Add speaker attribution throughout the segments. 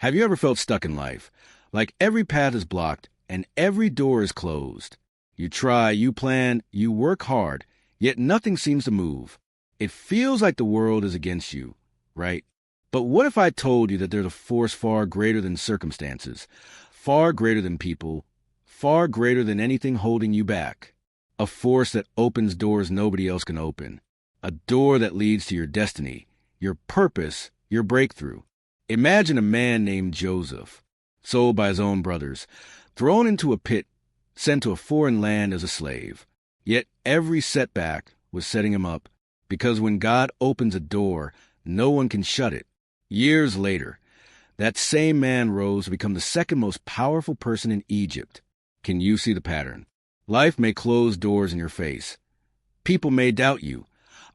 Speaker 1: Have you ever felt stuck in life? Like every path is blocked and every door is closed. You try, you plan, you work hard, yet nothing seems to move. It feels like the world is against you, right? But what if I told you that there's a force far greater than circumstances, far greater than people, far greater than anything holding you back? A force that opens doors nobody else can open. A door that leads to your destiny, your purpose, your breakthrough. Imagine a man named Joseph, sold by his own brothers, thrown into a pit, sent to a foreign land as a slave. Yet every setback was setting him up, because when God opens a door, no one can shut it. Years later, that same man rose to become the second most powerful person in Egypt. Can you see the pattern? Life may close doors in your face. People may doubt you.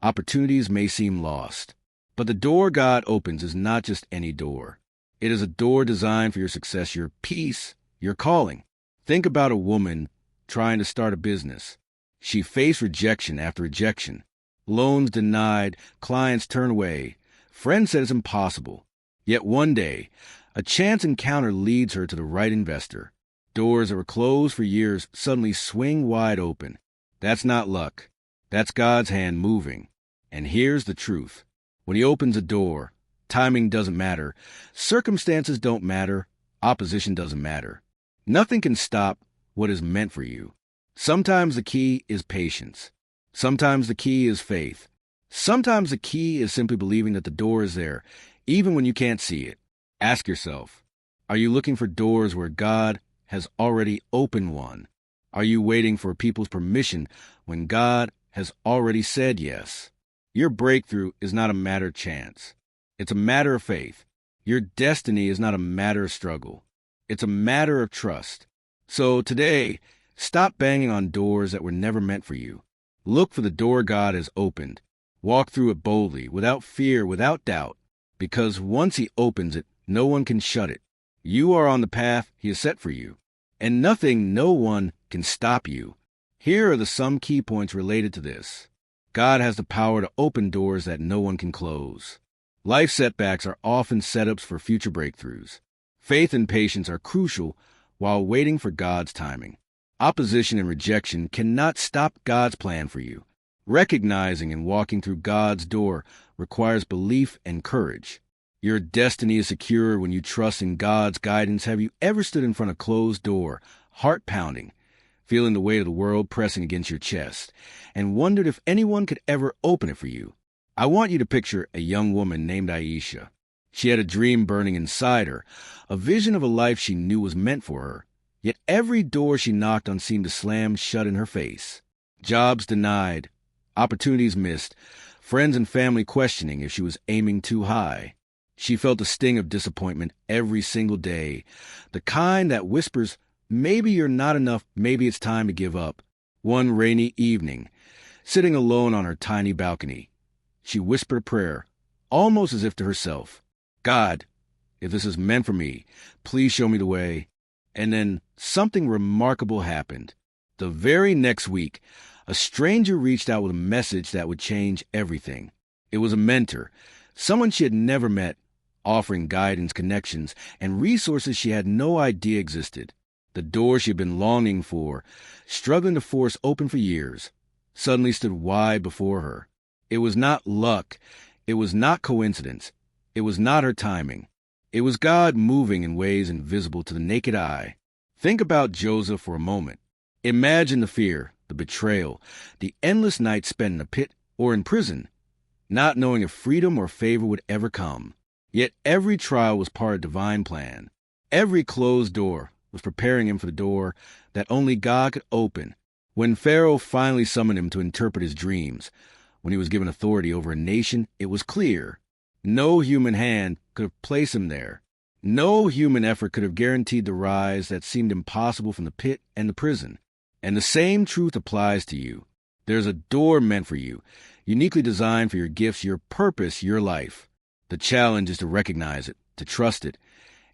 Speaker 1: Opportunities may seem lost. But the door God opens is not just any door. It is a door designed for your success, your peace, your calling. Think about a woman trying to start a business. She faced rejection after rejection. Loans denied, clients turned away. Friends said it's impossible. Yet one day, a chance encounter leads her to the right investor. Doors that were closed for years suddenly swing wide open. That's not luck. That's God's hand moving. And here's the truth. When he opens a door, timing doesn't matter. Circumstances don't matter. Opposition doesn't matter. Nothing can stop what is meant for you. Sometimes the key is patience. Sometimes the key is faith. Sometimes the key is simply believing that the door is there, even when you can't see it. Ask yourself, are you looking for doors where God has already opened one? Are you waiting for people's permission when God has already said yes? Your breakthrough is not a matter of chance. It's a matter of faith. Your destiny is not a matter of struggle. It's a matter of trust. So today, stop banging on doors that were never meant for you. Look for the door God has opened. Walk through it boldly, without fear, without doubt, because once he opens it, no one can shut it. You are on the path he has set for you, and nothing, no one can stop you. Here are some key points related to this. God has the power to open doors that no one can close. Life setbacks are often setups for future breakthroughs. Faith and patience are crucial while waiting for God's timing. Opposition and rejection cannot stop God's plan for you. Recognizing and walking through God's door requires belief and courage. Your destiny is secure when you trust in God's guidance. Have you ever stood in front of a closed door, heart pounding, feeling the weight of the world pressing against your chest, and wondered if anyone could ever open it for you? I want you to picture a young woman named Aisha. She had a dream burning inside her, a vision of a life she knew was meant for her. Yet every door she knocked on seemed to slam shut in her face. Jobs denied, opportunities missed, friends and family questioning if she was aiming too high. She felt the sting of disappointment every single day, the kind that whispers, maybe you're not enough, maybe it's time to give up. One rainy evening, sitting alone on her tiny balcony, she whispered a prayer, almost as if to herself, God, if this is meant for me, please show me the way. And then something remarkable happened. The very next week, a stranger reached out with a message that would change everything. It was a mentor, someone she had never met, offering guidance, connections, and resources she had no idea existed. The door she had been longing for, struggling to force open for years, suddenly stood wide before her. It was not luck. It was not coincidence. It was not her timing. It was God moving in ways invisible to the naked eye. Think about Joseph for a moment. Imagine the fear, the betrayal, the endless nights spent in a pit or in prison, not knowing if freedom or favor would ever come. Yet every trial was part of divine plan. Every closed door was preparing him for the door that only God could open. When Pharaoh finally summoned him to interpret his dreams, when he was given authority over a nation, it was clear. No human hand could have placed him there. No human effort could have guaranteed the rise that seemed impossible from the pit and the prison. And the same truth applies to you. There's a door meant for you, uniquely designed for your gifts, your purpose, your life. The challenge is to recognize it, to trust it,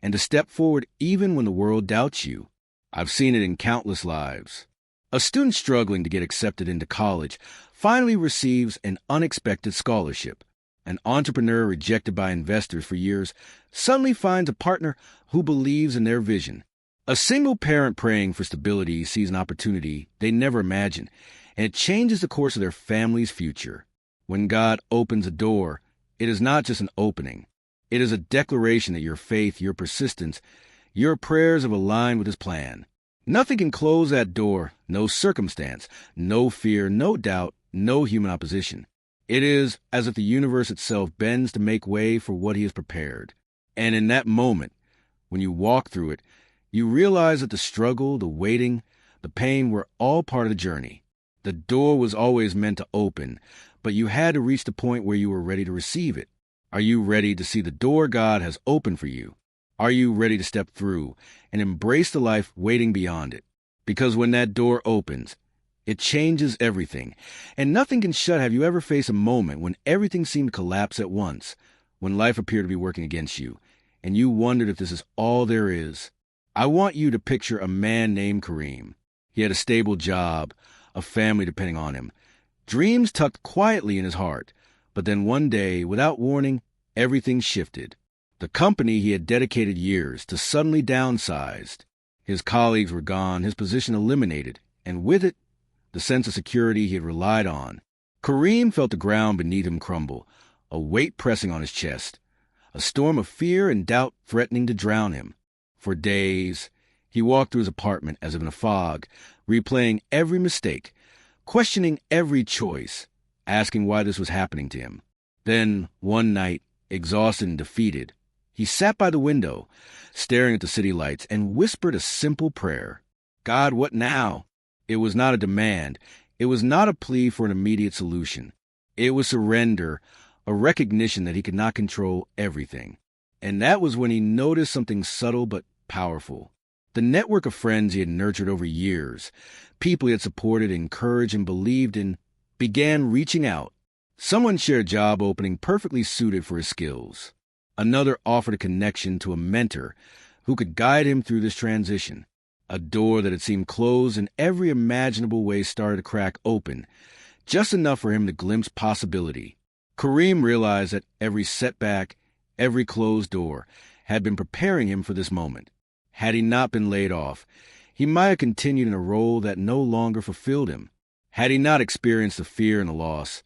Speaker 1: and to step forward even when the world doubts you. I've seen it in countless lives. A student struggling to get accepted into college finally receives an unexpected scholarship. An entrepreneur rejected by investors for years suddenly finds a partner who believes in their vision. A single parent praying for stability sees an opportunity they never imagined, and it changes the course of their family's future. When God opens a door, it is not just an opening. It is a declaration that your faith, your persistence, your prayers have aligned with His plan. Nothing can close that door, no circumstance, no fear, no doubt, no human opposition. It is as if the universe itself bends to make way for what He has prepared. And in that moment, when you walk through it, you realize that the struggle, the waiting, the pain were all part of the journey. The door was always meant to open, but you had to reach the point where you were ready to receive it. Are you ready to see the door God has opened for you? Are you ready to step through and embrace the life waiting beyond it? Because when that door opens, it changes everything, and nothing can shut. Have you ever faced a moment when everything seemed to collapse at once, when life appeared to be working against you, and you wondered if this is all there is? I want you to picture a man named Karim. He had a stable job, a family depending on him, dreams tucked quietly in his heart. But then one day, without warning, everything shifted. The company he had dedicated years to suddenly downsized. His colleagues were gone, his position eliminated, and with it, the sense of security he had relied on. Karim felt the ground beneath him crumble, a weight pressing on his chest, a storm of fear and doubt threatening to drown him. For days, he walked through his apartment as if in a fog, replaying every mistake, questioning every choice, asking why this was happening to him. Then, one night, exhausted and defeated, he sat by the window, staring at the city lights, and whispered a simple prayer. God, what now? It was not a demand. It was not a plea for an immediate solution. It was surrender, a recognition that he could not control everything. And that was when he noticed something subtle but powerful. The network of friends he had nurtured over years, people he had supported, encouraged, and believed in, began reaching out. Someone shared a job opening perfectly suited for his skills. Another offered a connection to a mentor who could guide him through this transition. A door that had seemed closed in every imaginable way started to crack open, just enough for him to glimpse possibility. Karim realized that every setback, every closed door, had been preparing him for this moment. Had he not been laid off, he might have continued in a role that no longer fulfilled him. Had he not experienced the fear and the loss,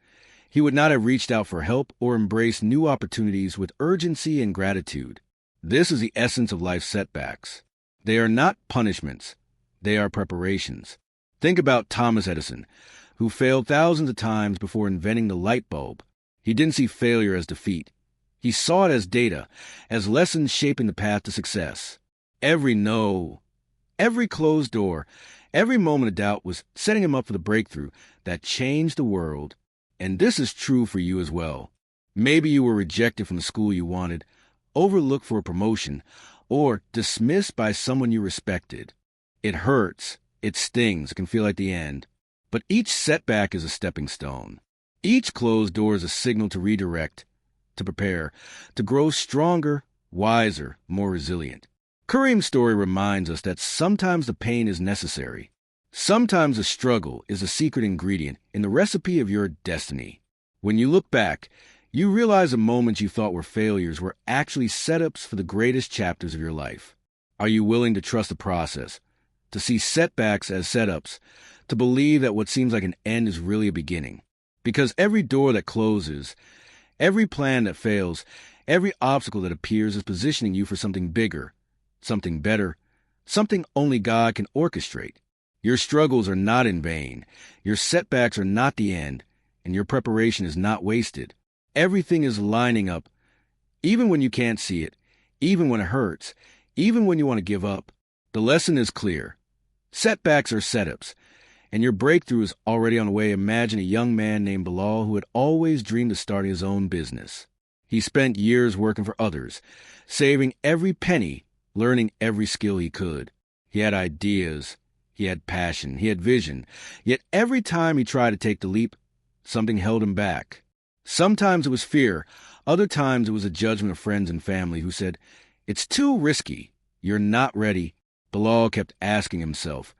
Speaker 1: he would not have reached out for help or embraced new opportunities with urgency and gratitude. This is the essence of life's setbacks. They are not punishments. They are preparations. Think about Thomas Edison, who failed thousands of times before inventing the light bulb. He didn't see failure as defeat. He saw it as data, as lessons shaping the path to success. Every no, every closed door, every moment of doubt was setting him up for the breakthrough that changed the world. And this is true for you as well. Maybe you were rejected from the school you wanted, overlooked for a promotion, or dismissed by someone you respected. It hurts, it stings, it can feel like the end. But each setback is a stepping stone. Each closed door is a signal to redirect, to prepare, to grow stronger, wiser, more resilient. Karim's story reminds us that sometimes the pain is necessary. Sometimes the struggle is a secret ingredient in the recipe of your destiny. When you look back, you realize the moments you thought were failures were actually setups for the greatest chapters of your life. Are you willing to trust the process, to see setbacks as setups, to believe that what seems like an end is really a beginning? Because every door that closes, every plan that fails, every obstacle that appears is positioning you for something bigger, something better, something only God can orchestrate. Your struggles are not in vain, your setbacks are not the end, and your preparation is not wasted. Everything is lining up, even when you can't see it, even when it hurts, even when you want to give up. The lesson is clear. Setbacks are setups, and your breakthrough is already on the way. Imagine a young man named Bilal who had always dreamed of starting his own business. He spent years working for others, saving every penny, learning every skill he could. He had ideas, he had passion, he had vision, yet every time he tried to take the leap, something held him back. Sometimes it was fear. Other times it was a judgment of friends and family who said, "It's too risky. You're not ready." Bilal kept asking himself,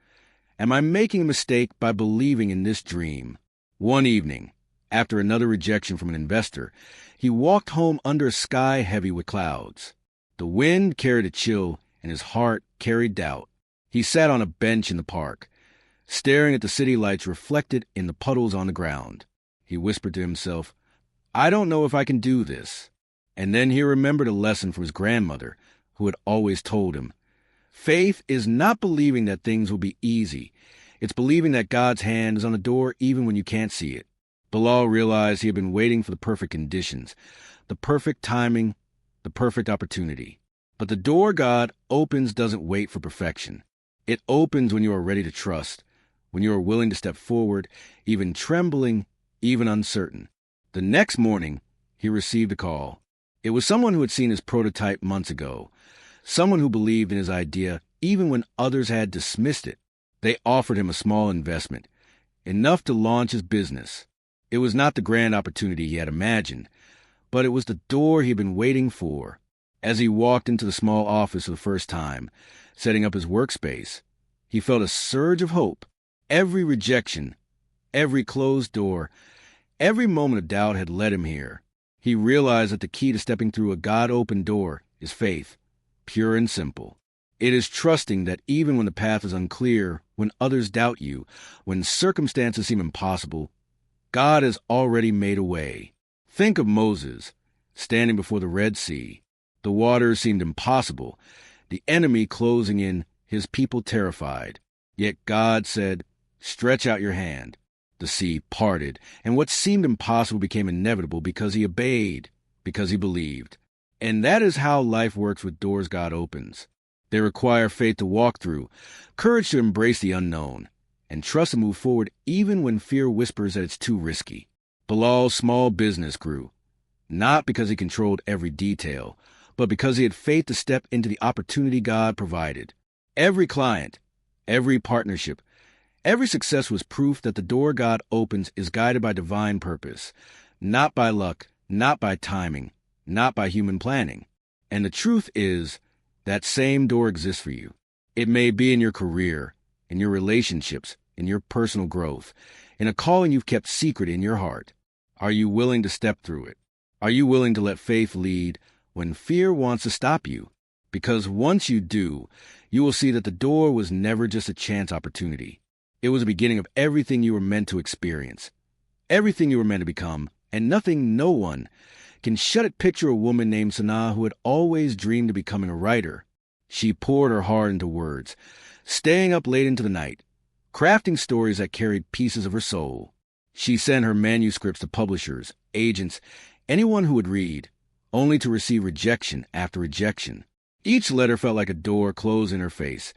Speaker 1: "Am I making a mistake by believing in this dream?" One evening, After another rejection from an investor, he walked home under a sky heavy with clouds. The wind carried a chill, and his heart carried doubt. He sat on a bench in the park, staring at the city lights reflected in the puddles on the ground. He whispered to himself, "I don't know if I can do this." And then he remembered a lesson from his grandmother, who had always told him, "Faith is not believing that things will be easy. It's believing that God's hand is on the door even when you can't see it." Bilal realized he had been waiting for the perfect conditions, the perfect timing, the perfect opportunity. But the door God opens doesn't wait for perfection. It opens when you are ready to trust, when you are willing to step forward, even trembling, even uncertain. The next morning, he received a call. It was someone who had seen his prototype months ago, someone who believed in his idea even when others had dismissed it. They offered him a small investment, enough to launch his business. It was not the grand opportunity he had imagined, but it was the door he had been waiting for. As he walked into the small office for the first time, setting up his workspace, he felt a surge of hope. Every rejection, every closed door, every moment of doubt had led him here. He realized that the key to stepping through a God-opened door is faith, pure and simple. It is trusting that even when the path is unclear, when others doubt you, when circumstances seem impossible, God has already made a way. Think of Moses, standing before the Red Sea. The waters seemed impossible, the enemy closing in, his people terrified. Yet God said, "Stretch out your hand." The sea parted, and what seemed impossible became inevitable because he obeyed, because he believed. And that is how life works with doors God opens. They require faith to walk through, courage to embrace the unknown, and trust to move forward even when fear whispers that it's too risky. Bilal's small business grew, not because he controlled every detail, but because he had faith to step into the opportunity God provided. Every client, every partnership, every success was proof that the door God opens is guided by divine purpose, not by luck, not by timing, not by human planning. And the truth is, that same door exists for you. It may be in your career, in your relationships, in your personal growth, in a calling you've kept secret in your heart. Are you willing to step through it? Are you willing to let faith lead when fear wants to stop you? Because once you do, you will see that the door was never just a chance opportunity. It was the beginning of everything you were meant to experience, everything you were meant to become, and nothing, no one, can shut it. Picture a woman named Sanaa who had always dreamed of becoming a writer. She poured her heart into words, staying up late into the night, crafting stories that carried pieces of her soul. She sent her manuscripts to publishers, agents, anyone who would read, only to receive rejection after rejection. Each letter felt like a door closed in her face,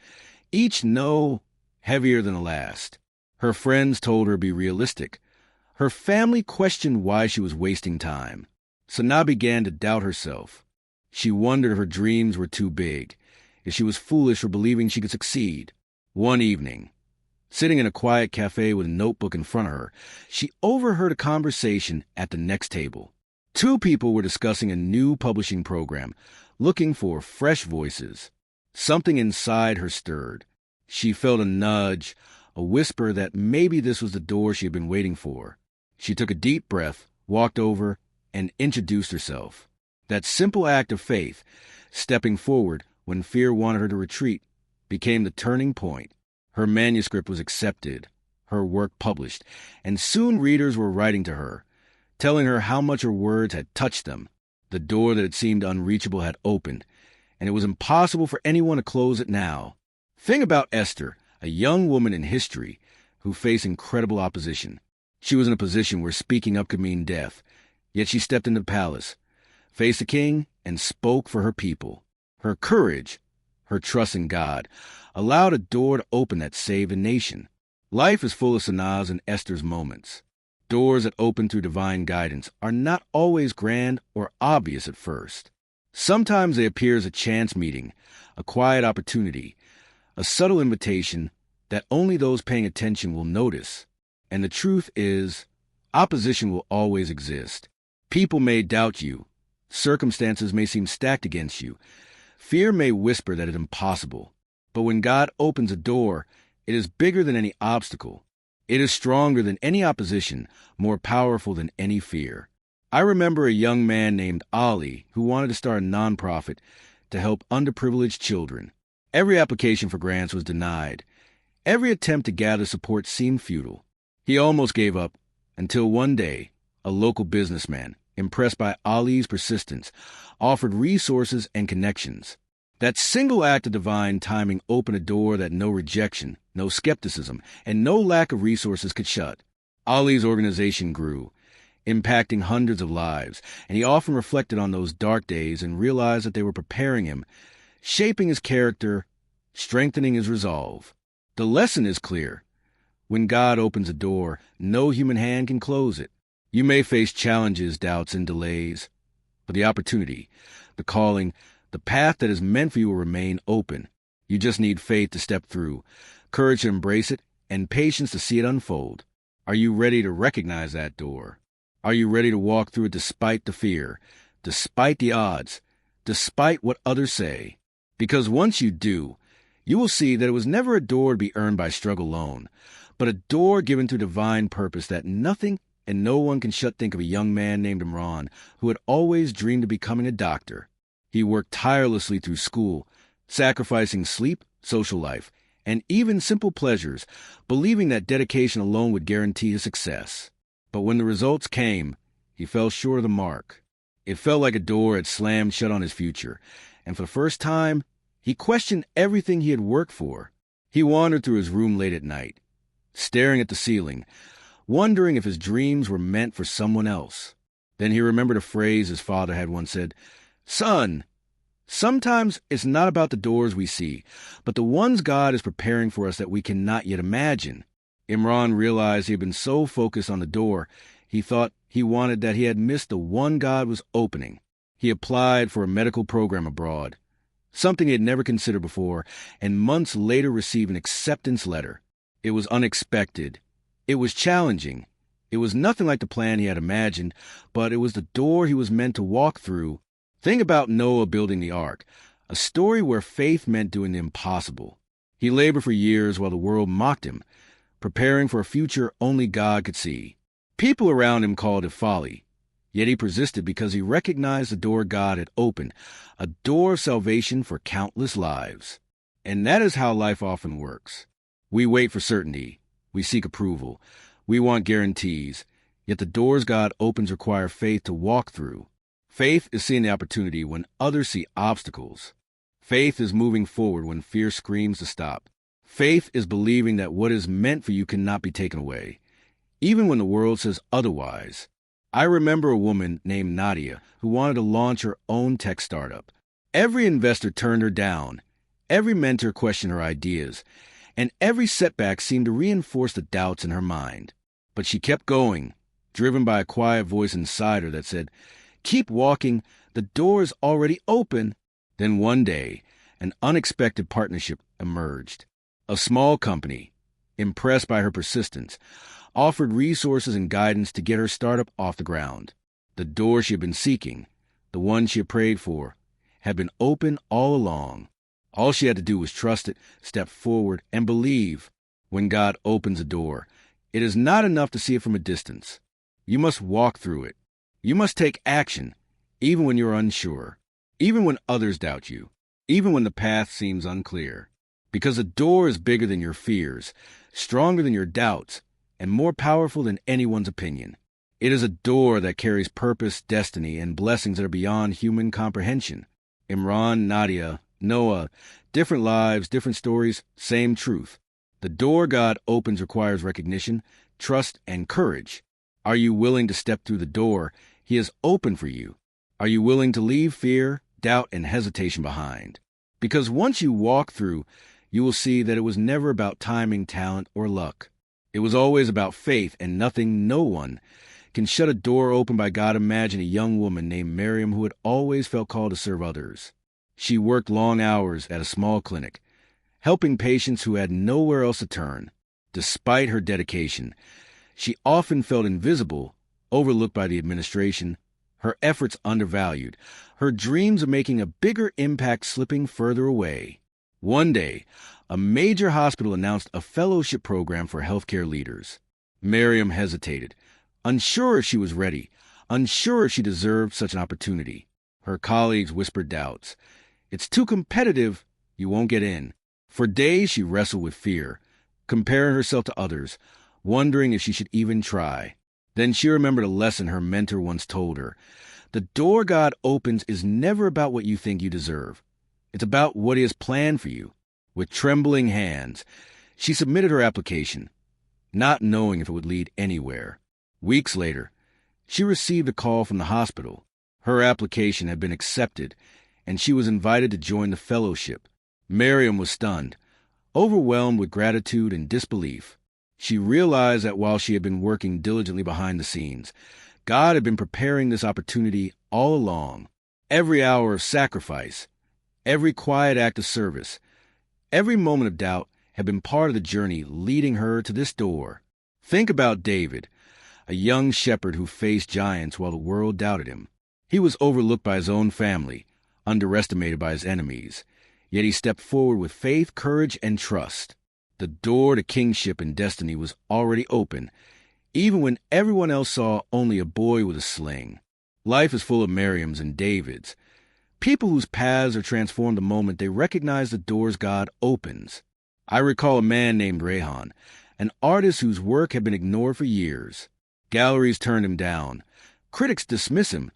Speaker 1: each no heavier than the last. Her friends told her to be realistic. Her family questioned why she was wasting time. Sanaa began to doubt herself. She wondered if her dreams were too big, if she was foolish for believing she could succeed. One evening, sitting in a quiet cafe with a notebook in front of her, she overheard a conversation at the next table. Two people were discussing a new publishing program, looking for fresh voices. Something inside her stirred. She felt a nudge, a whisper that maybe this was the door she had been waiting for. She took a deep breath, walked over, and introduced herself. That simple act of faith, stepping forward when fear wanted her to retreat, became the turning point. Her manuscript was accepted, her work published, and soon readers were writing to her, telling her how much her words had touched them. The door that had seemed unreachable had opened, and it was impossible for anyone to close it now. Think about Esther, a young woman in history who faced incredible opposition. She was in a position where speaking up could mean death, yet she stepped into the palace, faced the king, and spoke for her people. Her courage, her trust in God, allowed a door to open that saved a nation. Life is full of Sanaa's and Esther's moments. Doors that open through divine guidance are not always grand or obvious at first. Sometimes they appear as a chance meeting, a quiet opportunity, a subtle invitation that only those paying attention will notice. And the truth is, opposition will always exist. People may doubt you. Circumstances may seem stacked against you. Fear may whisper that it's impossible. But when God opens a door, it is bigger than any obstacle. It is stronger than any opposition, more powerful than any fear. I remember a young man named Ali who wanted to start a nonprofit to help underprivileged children. Every application for grants was denied. Every attempt to gather support seemed futile. He almost gave up until one day, a local businessman, impressed by Ali's persistence, offered resources and connections. That single act of divine timing opened a door that no rejection, no skepticism, and no lack of resources could shut. Ali's organization grew, impacting hundreds of lives, and he often reflected on those dark days and realized that they were preparing him, shaping his character, strengthening his resolve. The lesson is clear. When God opens a door, no human hand can close it. You may face challenges, doubts, and delays, but the opportunity, the calling, the path that is meant for you will remain open. You just need faith to step through, courage to embrace it, and patience to see it unfold. Are you ready to recognize that door? Are you ready to walk through it despite the fear, despite the odds, despite what others say? Because once you do, you will see that it was never a door to be earned by struggle alone, but a door given through divine purpose that nothing and no one can shut. Think of a young man named Imran who had always dreamed of becoming a doctor. He worked tirelessly through school, sacrificing sleep, social life, and even simple pleasures, believing that dedication alone would guarantee his success. But when the results came, he fell short of the mark. It felt like a door had slammed shut on his future, and for the first time, he questioned everything he had worked for. He wandered through his room late at night, staring at the ceiling, wondering if his dreams were meant for someone else. Then he remembered a phrase his father had once said, "Son, sometimes it's not about the doors we see, but the ones God is preparing for us that we cannot yet imagine." Imran realized he had been so focused on the door, he thought he wanted that he had missed the one God was opening. He applied for a medical program abroad, something he had never considered before, and months later received an acceptance letter. It was unexpected. It was challenging. It was nothing like the plan he had imagined, but it was the door he was meant to walk through. Think about Noah building the ark, a story where faith meant doing the impossible. He labored for years while the world mocked him, preparing for a future only God could see. People around him called it folly, yet he persisted because he recognized the door God had opened, a door of salvation for countless lives. And that is how life often works. We wait for certainty. We seek approval. We want guarantees. Yet the doors God opens require faith to walk through. Faith is seeing the opportunity when others see obstacles. Faith is moving forward when fear screams to stop. Faith is believing that what is meant for you cannot be taken away, even when the world says otherwise. I remember a woman named Nadia who wanted to launch her own tech startup. Every investor turned her down. Every mentor questioned her ideas. And every setback seemed to reinforce the doubts in her mind. But she kept going, driven by a quiet voice inside her that said, "Keep walking, the door is already open." Then one day, an unexpected partnership emerged. A small company, impressed by her persistence, offered resources and guidance to get her startup off the ground. The door she had been seeking, the one she had prayed for, had been open all along. All she had to do was trust it, step forward, and believe. When God opens a door, it is not enough to see it from a distance. You must walk through it. You must take action, even when you're unsure, even when others doubt you, even when the path seems unclear. Because a door is bigger than your fears, stronger than your doubts, and more powerful than anyone's opinion. It is a door that carries purpose, destiny, and blessings that are beyond human comprehension. Imran, Nadia, Noah, different lives, different stories, same truth. The door God opens requires recognition, trust, and courage. Are you willing to step through the door He has opened for you? Are you willing to leave fear, doubt, and hesitation behind? Because once you walk through, you will see that it was never about timing, talent, or luck. It was always about faith and nothing, no one can shut a door opened by God. Imagine a young woman named Miriam who had always felt called to serve others. She worked long hours at a small clinic, helping patients who had nowhere else to turn. Despite her dedication, she often felt invisible, overlooked by the administration, her efforts undervalued, her dreams of making a bigger impact slipping further away. One day, a major hospital announced a fellowship program for healthcare leaders. Miriam hesitated, unsure if she was ready, unsure if she deserved such an opportunity. Her colleagues whispered doubts. It's too competitive. You won't get in. For days, she wrestled with fear, comparing herself to others, wondering if she should even try. Then she remembered a lesson her mentor once told her. The door God opens is never about what you think you deserve. It's about what He has planned for you. With trembling hands, she submitted her application, not knowing if it would lead anywhere. Weeks later, she received a call from the hospital. Her application had been accepted, and she was invited to join the fellowship. Miriam was stunned, overwhelmed with gratitude and disbelief. She realized that while she had been working diligently behind the scenes, God had been preparing this opportunity all along. Every hour of sacrifice, every quiet act of service, every moment of doubt had been part of the journey leading her to this door. Think about David, a young shepherd who faced giants while the world doubted him. He was overlooked by his own family, underestimated by his enemies. Yet he stepped forward with faith, courage, and trust. The door to kingship and destiny was already open, even when everyone else saw only a boy with a sling. Life is full of Miriams and Davids, people whose paths are transformed the moment they recognize the doors God opens. I recall a man named Rehan, an artist whose work had been ignored for years. Galleries turned him down. Critics dismiss him.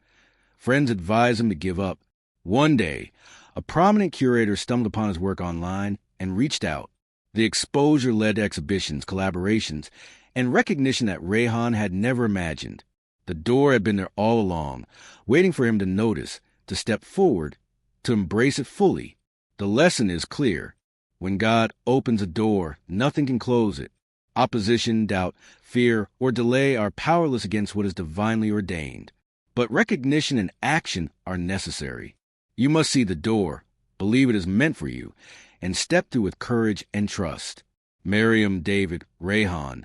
Speaker 1: Friends advise him to give up. One day, a prominent curator stumbled upon his work online and reached out. The exposure led to exhibitions, collaborations, and recognition that Rehan had never imagined. The door had been there all along, waiting for him to notice, to step forward, to embrace it fully. The lesson is clear. When God opens a door, nothing can close it. Opposition, doubt, fear, or delay are powerless against what is divinely ordained. But recognition and action are necessary. You must see the door, believe it is meant for you, and step through with courage and trust. Miriam, David, Rehan,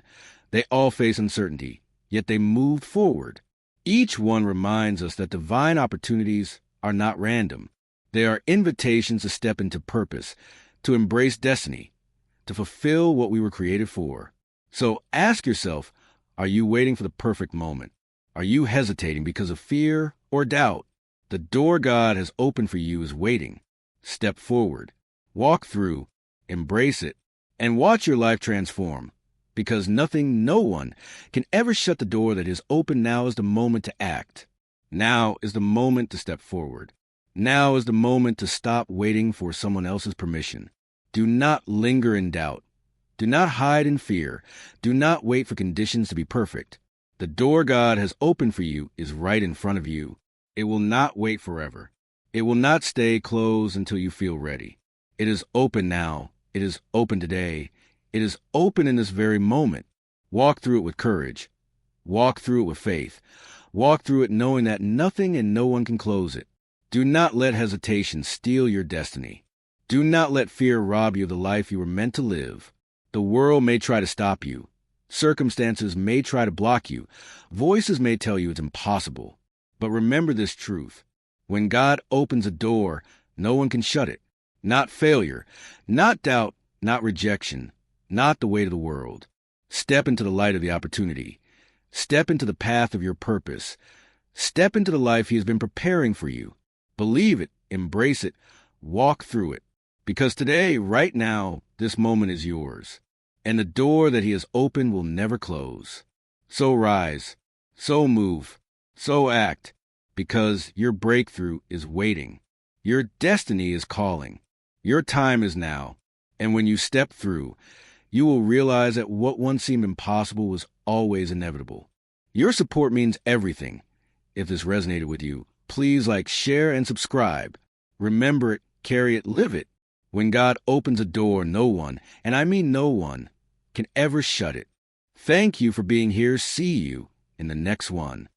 Speaker 1: they all face uncertainty, yet they moved forward. Each one reminds us that divine opportunities are not random. They are invitations to step into purpose, to embrace destiny, to fulfill what we were created for. So ask yourself, are you waiting for the perfect moment? Are you hesitating because of fear or doubt? The door God has opened for you is waiting. Step forward, walk through, embrace it, and watch your life transform. Because nothing, no one, can ever shut the door that is open. Now is the moment to act. Now is the moment to step forward. Now is the moment to stop waiting for someone else's permission. Do not linger in doubt. Do not hide in fear. Do not wait for conditions to be perfect. The door God has opened for you is right in front of you. It will not wait forever. It will not stay closed until you feel ready. It is open now. It is open today. It is open in this very moment. Walk through it with courage. Walk through it with faith. Walk through it knowing that nothing and no one can close it. Do not let hesitation steal your destiny. Do not let fear rob you of the life you were meant to live. The world may try to stop you. Circumstances may try to block you. Voices may tell you it's impossible. But remember this truth. When God opens a door, no one can shut it. Not failure, not doubt, not rejection, not the weight of the world. Step into the light of the opportunity. Step into the path of your purpose. Step into the life He has been preparing for you. Believe it, embrace it, walk through it. Because today, right now, this moment is yours. And the door that He has opened will never close. So rise, so move, so act, because your breakthrough is waiting. Your destiny is calling. Your time is now. And when you step through, you will realize that what once seemed impossible was always inevitable. Your support means everything. If this resonated with you, please like, share, and subscribe. Remember it, carry it, live it. When God opens a door, no one, and I mean no one, can ever shut it. Thank you for being here. See you in the next one.